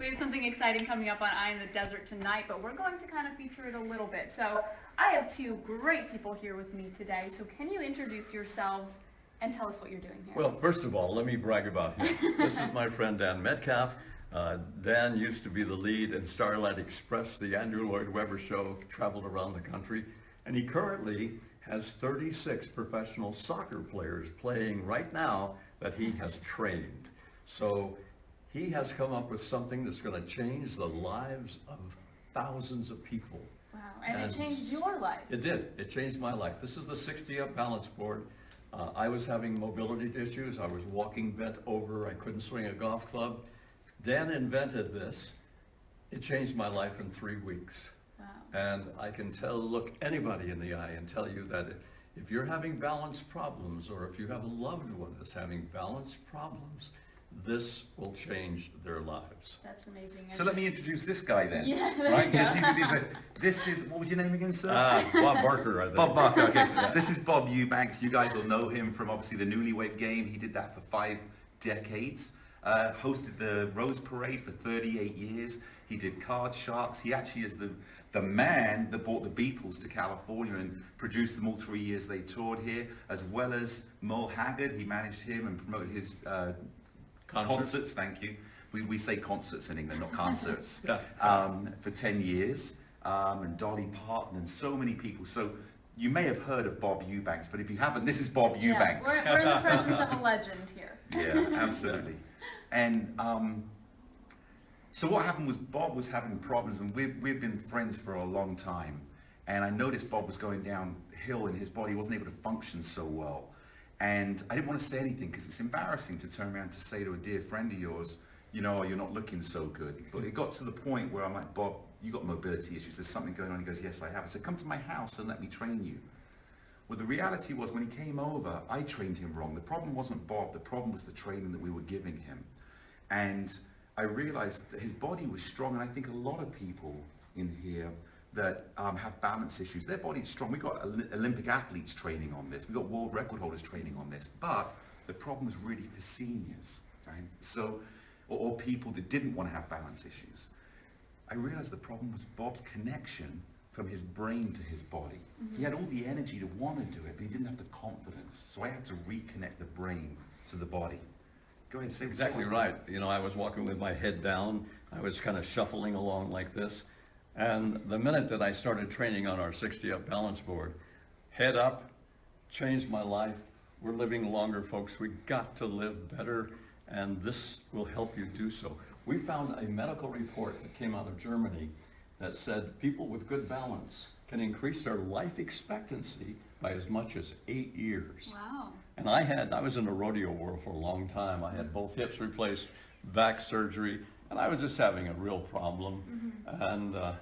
We have something exciting coming up on Eye in the Desert tonight, but we're going to kind of feature it a little bit. So I have two great people here with me today. So can you introduce yourselves and tell us what you're doing here? Well, first of all, let me brag about him. This is my friend Dan Metcalf. Dan used to be the lead in Starlight Express, the Andrew Lloyd Webber show, traveled around the country, and he currently has 36 professional soccer players playing right now that he has trained. So he has come up with something that's going to change the lives of thousands of people. Wow, and it changed your life. It did. It changed my life. This is the 60-up balance board. I was having mobility issues. I was walking bent over. I couldn't swing a golf club. Dan invented this. It changed my life in 3 weeks. Wow. And I can look anybody in the eye and tell you that if you're having balance problems, or if you have a loved one that's having balance problems, this will change their lives. That's amazing. So let me introduce this guy then. Yeah, right? there you go. This is, what was your name again, sir? Bob Barker, I think. Bob Barker, okay. This is Bob Eubanks. You guys will know him from obviously the Newlywed Game. He did that for 5 decades. Hosted the Rose Parade for 38 years. He did Card Sharks. He actually is the man that brought the Beatles to California and produced them all 3 years they toured here, as well as Merle Haggard. He managed him and promoted his concerts, thank you. We say concerts in England, not concerts. For 10 years. And Dolly Parton and so many people. So you may have heard of Bob Eubanks, but if you haven't, this is Bob Eubanks. We're in the presence of a legend here. Yeah, absolutely. And so what happened was Bob was having problems, and we've been friends for a long time. And I noticed Bob was going downhill in his body. He wasn't able to function so well. And I didn't want to say anything because it's embarrassing to turn around to say to a dear friend of yours, you know, you're not looking so good. But it got to the point where I'm like, Bob, you got mobility issues. There's something going on. He goes, yes, I have. I said, come to my house and let me train you. Well, the reality was when he came over, I trained him wrong. The problem wasn't Bob. The problem was the training that we were giving him. And I realized that his body was strong. And I think a lot of people in here that have balance issues, their body's strong. We've got Olympic athletes training on this. We've got world record holders training on this. But the problem was really for seniors, right? So, or people that didn't want to have balance issues. I realized the problem was Bob's connection from his brain to his body. Mm-hmm. He had all the energy to want to do it, but he didn't have the confidence. So I had to reconnect the brain to the body. Go ahead, say exactly right. You know, I was walking with my head down. I was kind of shuffling along like this. And the minute that I started training on our 60-up balance board, head up, changed my life. We're living longer, folks. We got to live better, and this will help you do so. We found a medical report that came out of Germany that said people with good balance can increase their life expectancy by as much as 8 years. Wow. And I was in the rodeo world for a long time. I had both hips replaced, back surgery, and I was just having a real problem. Mm-hmm. And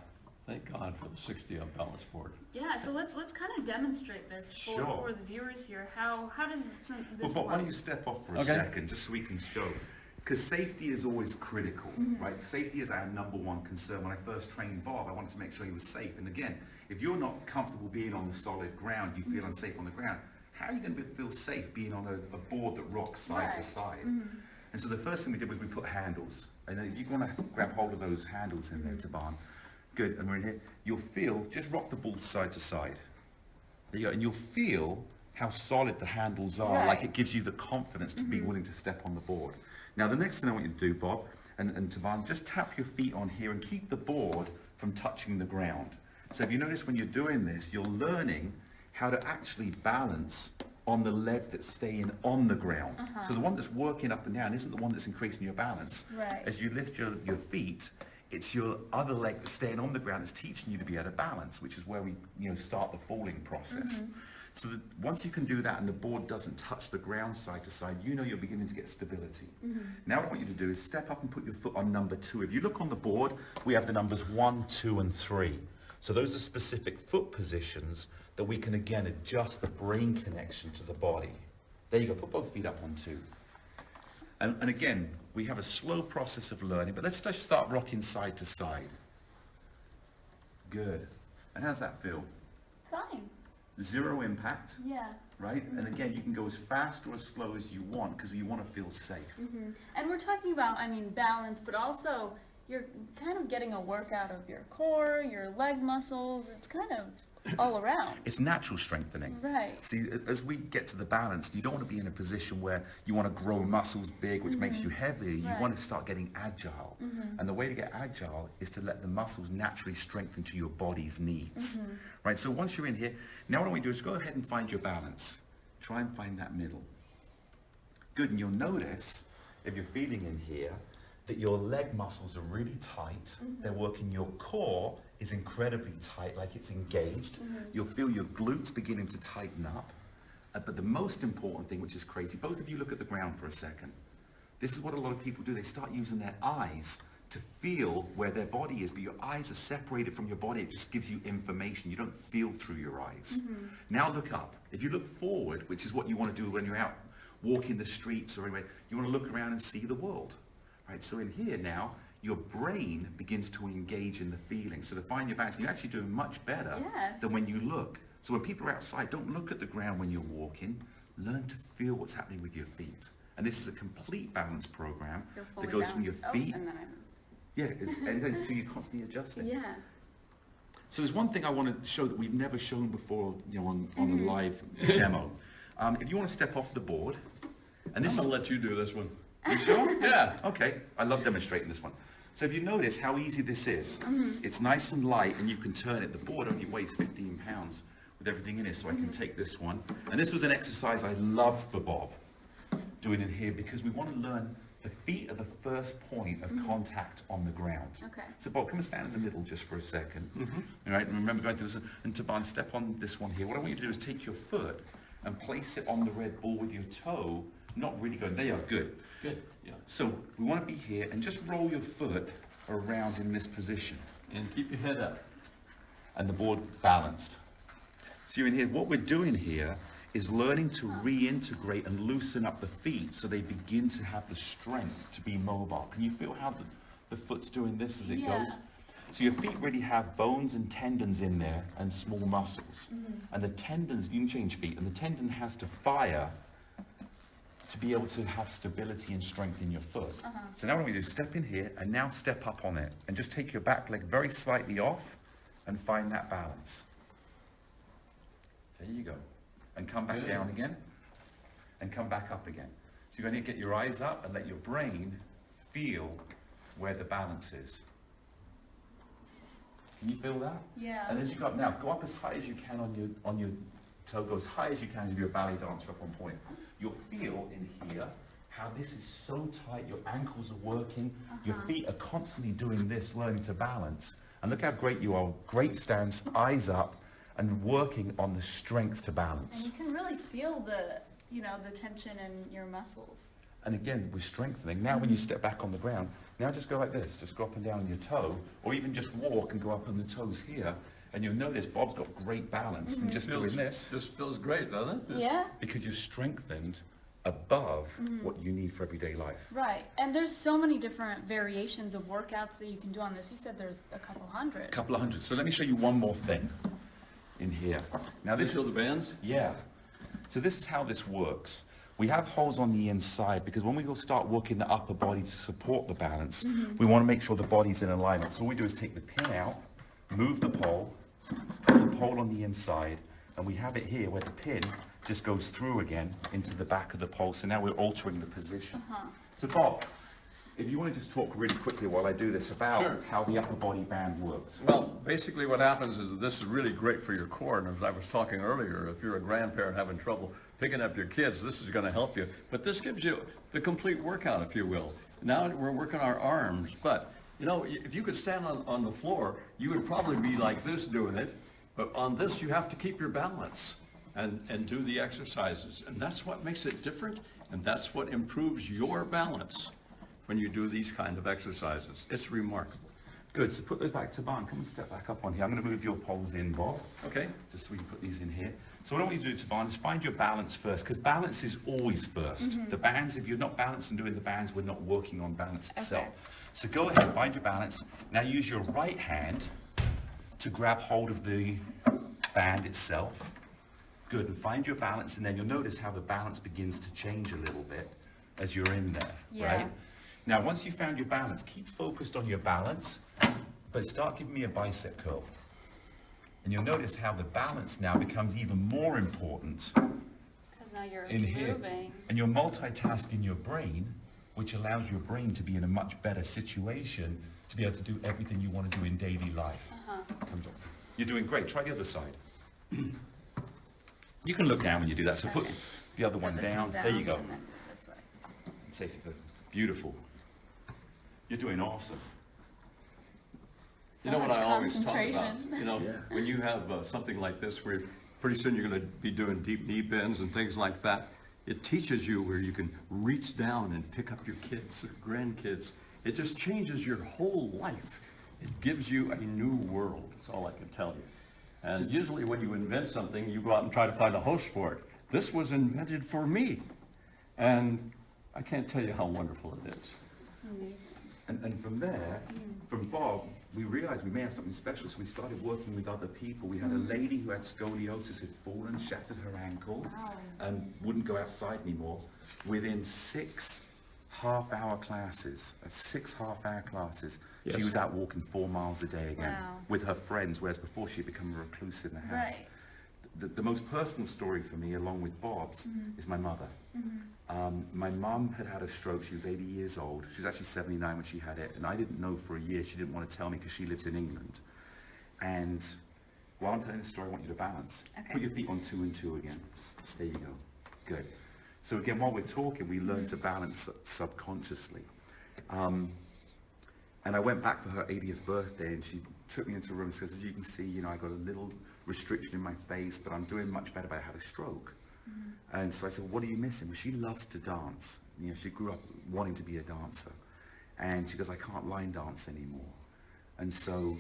thank God for the 60-up balance board. Yeah, so let's kind of demonstrate this for the viewers here. How does this work? Why don't you step off for a second, just so we can show. Because safety is always critical, mm-hmm. right? Safety is our #1 concern. When I first trained Bob, I wanted to make sure he was safe. And again, if you're not comfortable being on the solid ground, you feel mm-hmm. unsafe on the ground, how are you going to feel safe being on a board that rocks side to side? Mm-hmm. And so the first thing we did was we put handles. And if you want to grab hold of those handles in there, Taban. Good, and we're in here. You'll feel, just rock the ball side to side. There you go, and you'll feel how solid the handles are, like it gives you the confidence to mm-hmm. be willing to step on the board. Now the next thing I want you to do, Bob and Taban, just tap your feet on here and keep the board from touching the ground. So if you notice when you're doing this, you're learning how to actually balance on the leg that's staying on the ground. Uh-huh. So the one that's working up and down isn't the one that's increasing your balance. Right. As you lift your feet, it's your other leg that's staying on the ground that's teaching you to be able to balance, which is where we start the falling process. Mm-hmm. So that once you can do that and the board doesn't touch the ground side to side, you're beginning to get stability. Mm-hmm. Now what I want you to do is step up and put your foot on number 2. If you look on the board, we have the numbers 1, 2, and 3. So those are specific foot positions that we can again adjust the brain connection to the body. There you go, put both feet up on 2. And again, we have a slow process of learning, but let's just start rocking side to side. Good. And how's that feel? Fine. 0 impact. Yeah. Right? Mm-hmm. And again, you can go as fast or as slow as you want because you want to feel safe. Mm-hmm. And we're talking about, balance, but also, you're kind of getting a workout of your core, your leg muscles. It's kind of all around. It's natural strengthening. Right. See, as we get to the balance, you don't want to be in a position where you want to grow muscles big, which makes you heavier. You Right. want to start getting agile. And the way to get agile is to let the muscles naturally strengthen to your body's needs. Right, so once you're in here, now what we do is go ahead and find your balance. Try and find that middle. Good, and you'll notice, if you're feeling in here, that your leg muscles are really tight. They're working, your core is incredibly tight, like it's engaged. You'll feel your glutes beginning to tighten up. But the most important thing, which is crazy, both of you look at the ground for a second. This is what a lot of people do. They start using their eyes to feel where their body is, but your eyes are separated from your body. It just gives you information. You don't feel through your eyes. Now look up. If you look forward, which is what you want to do when you're out walking the streets or anywhere, you want to look around and see the world. Right, so in here now, your brain begins to engage in the feeling. So to find your balance, you're actually doing much better Yes. than when you look. So when people are outside, don't look at the ground when you're walking. Learn to feel what's happening with your feet. And this is a complete balance program Feel that fully goes from your balanced. feet. Oh, and then So you're constantly adjusting. yeah. So there's one thing I want to show that we've never shown before, on a live demo. If you want to step off the board, and I'm this gonna let you do this one. you sure? Yeah. Okay, I love demonstrating this one. So if you notice how easy this is, it's nice and light and you can turn it. The board only weighs 15 pounds with everything in it, so I can take this one. And this was an exercise I loved for Bob, doing it here, because we want to learn the feet are the first point of contact on the ground. Okay. So Bob, come and stand in the middle just for a second. All right, and remember going through this, and Taban, step on this one here. What I want you to do is take your foot and place it on the red ball with your toe, not really going, there you are, good. Good, yeah. So we want to be here and just roll your foot around in this position And keep your head up. and the board balanced. So you're in here, what we're doing here is learning to reintegrate and loosen up the feet so they begin to have the strength to be mobile. Can you feel how the foot's doing this as it Yeah. goes? So your feet really have bones and tendons in there and small muscles. And the tendons, you can change feet, and the tendon has to fire to be able to have stability and strength in your foot. So now what we do, step in here and now step up on it and just take your back leg very slightly off and find that balance. There you go. And come back Good. down again and come back up again. So you're going to get your eyes up and let your brain feel where the balance is. Can you feel that? Yeah. And as you go up now, go up as high as you can on your toe, go as high as you can as if you're a ballet dancer up on point. You'll feel in here how this is so tight, your ankles are working, your feet are constantly doing this, learning to balance. And look how great you are, great stance, eyes up, and working on the strength to And balance. you can really feel the tension in your muscles. And again, we're strengthening. Now when you step back on the ground, now just go like this, just go up and down on your toe, or even just walk and go up on the toes here. And you'll notice Bob's got great balance from just doing this, Just feels great, doesn't it? Just- Yeah. because you're strengthened above what you need for everyday life. Right. And there's so many different variations of workouts that you can do on this. You said there's a couple hundred. A couple of hundred. So let me show you one more thing in here. Now This this show is, the bands? yeah. So this is how this works. We have holes on the inside because when we will start working the upper body to support the balance, we want to make sure the body's in alignment. So what we do is take the pin out, move the pole, put the pole on the inside, and we have it here where the pin just goes through again into the back of the pole. So now we're altering the position. So Bob, if you want to just talk really quickly while I do this about Sure. how the upper body band works. Well, basically what happens is that this is really great for your core, and as I was talking earlier, if you're a grandparent having trouble picking up your kids, this is going to help you. But this gives you the complete workout, if you will. Now we're working our arms, but if you could stand on the floor, you would probably be like this doing it, but on this you have to keep your balance and do the exercises, and that's what makes it different, and that's what improves your balance when you do these kind of exercises. It's remarkable. Good, so put those back to Taban. Come and step back up on here. I'm going to move your poles in, Bob, Okay? just so we can put these in here. So what I want you to do, Taban, is find your balance first, because balance is always first. The bands, if you're not balanced and doing the bands, we're not working on balance itself. Okay. So go ahead, find your balance. Now use your right hand to grab hold of the band itself. Good, and find your balance, and then you'll notice how the balance begins to change a little bit as you're in there, Yeah. right? Now, once you found your balance, keep focused on your balance, but start giving me a bicep curl. And you'll notice how the balance now becomes even more important Because now you're in here. moving. And you're multitasking your brain, which allows your brain to be in a much better situation to be able to do everything you want to do in daily life. You're doing great. Try the other side. You can look down when you do that. So put the other one Put this down. There you go. and then this way. Say beautiful. You're doing awesome. You know what much I always talk about? concentration. You know, Yeah. when you have something like this where pretty soon you're going to be doing deep knee bends and things like that, it teaches you where you can reach down and pick up your kids or grandkids. It just changes your whole life. It gives you a new world. That's all I can tell you. And usually when you invent something, you go out and try to find a host for it. This was invented for me. And I can't tell you how wonderful it is. It's amazing. And from there, from Bob, we realized we may have something special, so we started working with other people. We had a lady who had scoliosis, had fallen, shattered her ankle, Wow. and wouldn't go outside anymore. Within 6 half-hour classes, she Yes. was out walking 4 miles a day again Wow. with her friends, whereas before she'd become a recluse in the house. Right. The most personal story for me, along with Bob's, is my mother. My mum had had a stroke. She was 80 years old. She was actually 79 when she had it, and I didn't know for a year. She didn't want to tell me because she lives in England. And while I'm telling the story, I want you to balance. Okay. Put your feet on 2 and 2 again. There you go. Good. So again, while we're talking, we learn to balance subconsciously. And I went back for her 80th birthday, and she took me into a room and says, as you can see, you know, I got a little restriction in my face, but I'm doing much better, but I had a stroke. And so I said, what are you missing? Well, she loves to dance. You know, she grew up wanting to be a dancer. And she goes, I can't line dance anymore. And so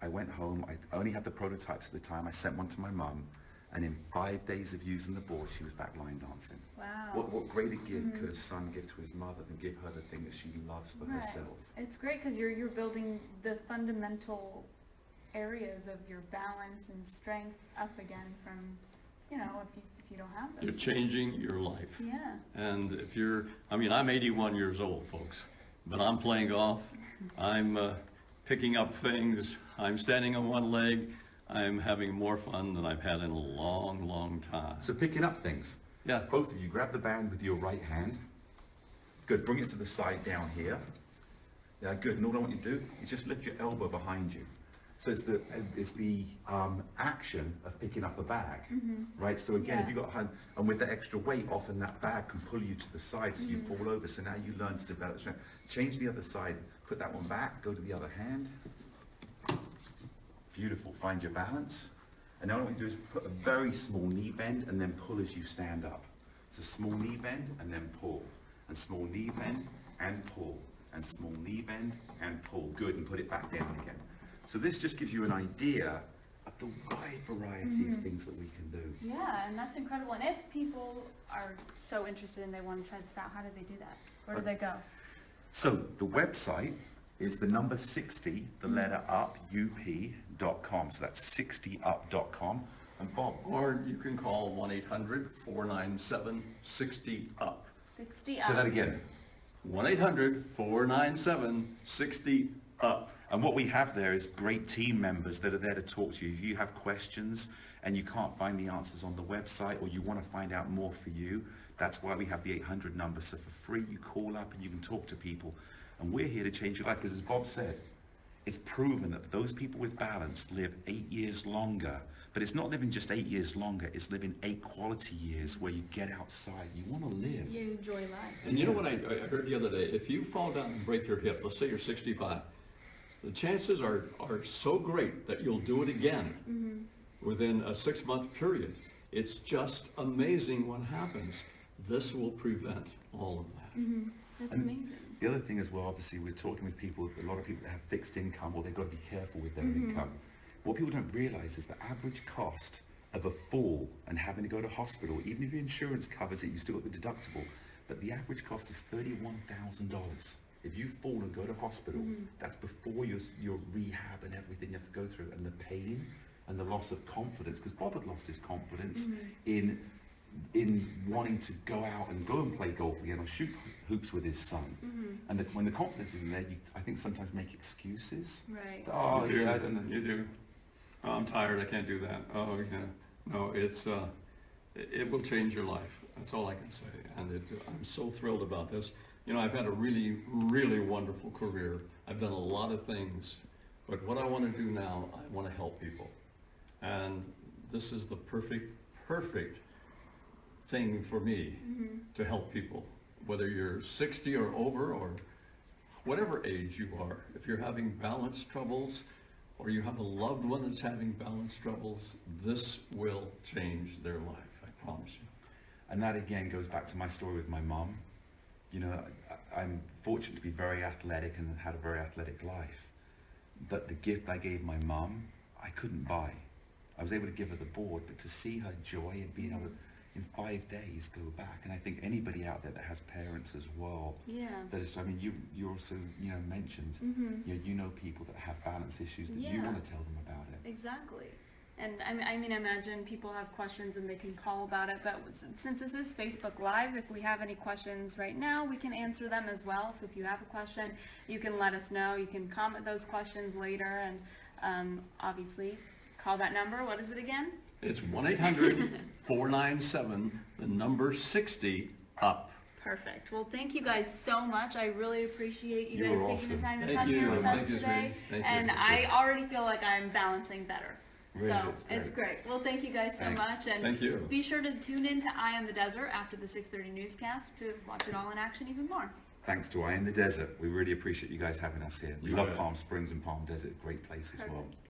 I went home. I only had the prototypes at the time. I sent one to my mum. And in 5 days of using the board, she was back line dancing. Wow. What greater gift could a son give to his mother than give her the thing that she loves for Right. herself? It's great because you're building the fundamental areas of your balance and strength up again from, you know, if you don't have those. You're changing your life. Yeah. And if you're, I mean, I'm 81 years old, folks, but I'm playing golf. I'm picking up things. I'm standing on one leg. I'm having more fun than I've had in a long, long time. So picking up things. Yeah. Both of you, grab the band with your right hand. Good, bring it to the side down here. Yeah, good, and all I want you to do is just lift your elbow behind you. So it's the action of picking up a bag, right? So again, Yeah. if you got a hand, and with the extra weight, often that bag can pull you to the side so you fall over. So now you learn to develop strength. Change the other side, put that one back, go to the other hand. Beautiful, find your balance. And now what I want you to do is put a very small knee bend and then pull as you stand up. So small knee bend and then pull. And small knee bend and pull. And small knee bend and pull. Good, and put it back down again. So this just gives you an idea of the wide variety of things that we can do. Yeah, and that's incredible. And if people are so interested and they want to try this out, how do they do that? Where do they go? So the website is the number 60, the letter up, up.com. So that's 60up.com. And Bob, Or you can call 1-800-497-60-UP. 60 say up. that again. 1-800-497-60-UP. And what we have there is great team members that are there to talk to you. If you have questions and you can't find the answers on the website, or you want to find out more for you, that's why we have the 800 number. So for free, you call up and you can talk to people. And we're here to change your life, because as Bob said, it's proven that those people with balance live 8 years longer. But it's not living just 8 years longer, it's living 8 quality years where you get outside, you want to live. You enjoy life. And you know what I heard the other day? If you fall down and break your hip, let's say you're 65, the chances are so great that you'll do it again within a 6-month period. It's just amazing what happens. This will prevent all of that. That's And amazing. The other thing as well, obviously, we're talking with people, a lot of people that have fixed income, or they've got to be careful with their income. What people don't realize is the average cost of a fall and having to go to hospital, even if your insurance covers it, you still got the deductible, but the average cost is $31,000. If you fall and go to hospital, that's before your rehab and everything you have to go through, and the pain and the loss of confidence, because Bob had lost his confidence in in wanting to go out and go and play golf again or shoot hoops with his son. And when the confidence isn't there, you, I think sometimes make excuses. Right. Oh, You do. yeah, I don't know. You do. Oh, I'm tired, I can't do that. Oh, yeah. No, it will change your life. That's all I can say. And I'm so thrilled about this. You know, I've had a really, really wonderful career. I've done a lot of things, but what I want to do now, I want to help people. And this is the perfect thing for me to help people, whether you're 60 or over or whatever age you are. If you're having balance troubles or you have a loved one that's having balance troubles, this will change their life, I promise you. And that again goes back to my story with my mum. You know, I'm fortunate to be very athletic and had a very athletic life. But the gift I gave my mum, I couldn't buy. I was able to give her the board, but to see her joy and being able to, in 5 days, go back. And I think anybody out there that has parents as well, that is, I mean, you also, you know, mentioned, you know people that have balance issues that you want to tell them about it. Exactly. And I mean, I imagine people have questions and they can call about it, but since this is Facebook Live, if we have any questions right now, we can answer them as well. So if you have a question, you can let us know. You can comment those questions later, and obviously call that number. What is it again? It's 1-800-497, the number 60 up. Perfect. Well, thank you guys so much. I really appreciate you You guys were taking awesome. the time to Thank come you. here with Thank us you, today. sweetie. Thank you. And I already feel like I'm balancing better. Really, So it's it's great. Well, thank you guys so Thanks. much. And Thank you. be sure to tune in to Eye on the Desert after the 6:30 newscast to watch it all in action even more. Thanks to Eye in the Desert. We really appreciate you guys having us here. We You love bet. Palm Springs and Palm Desert, great place as well. Perfect.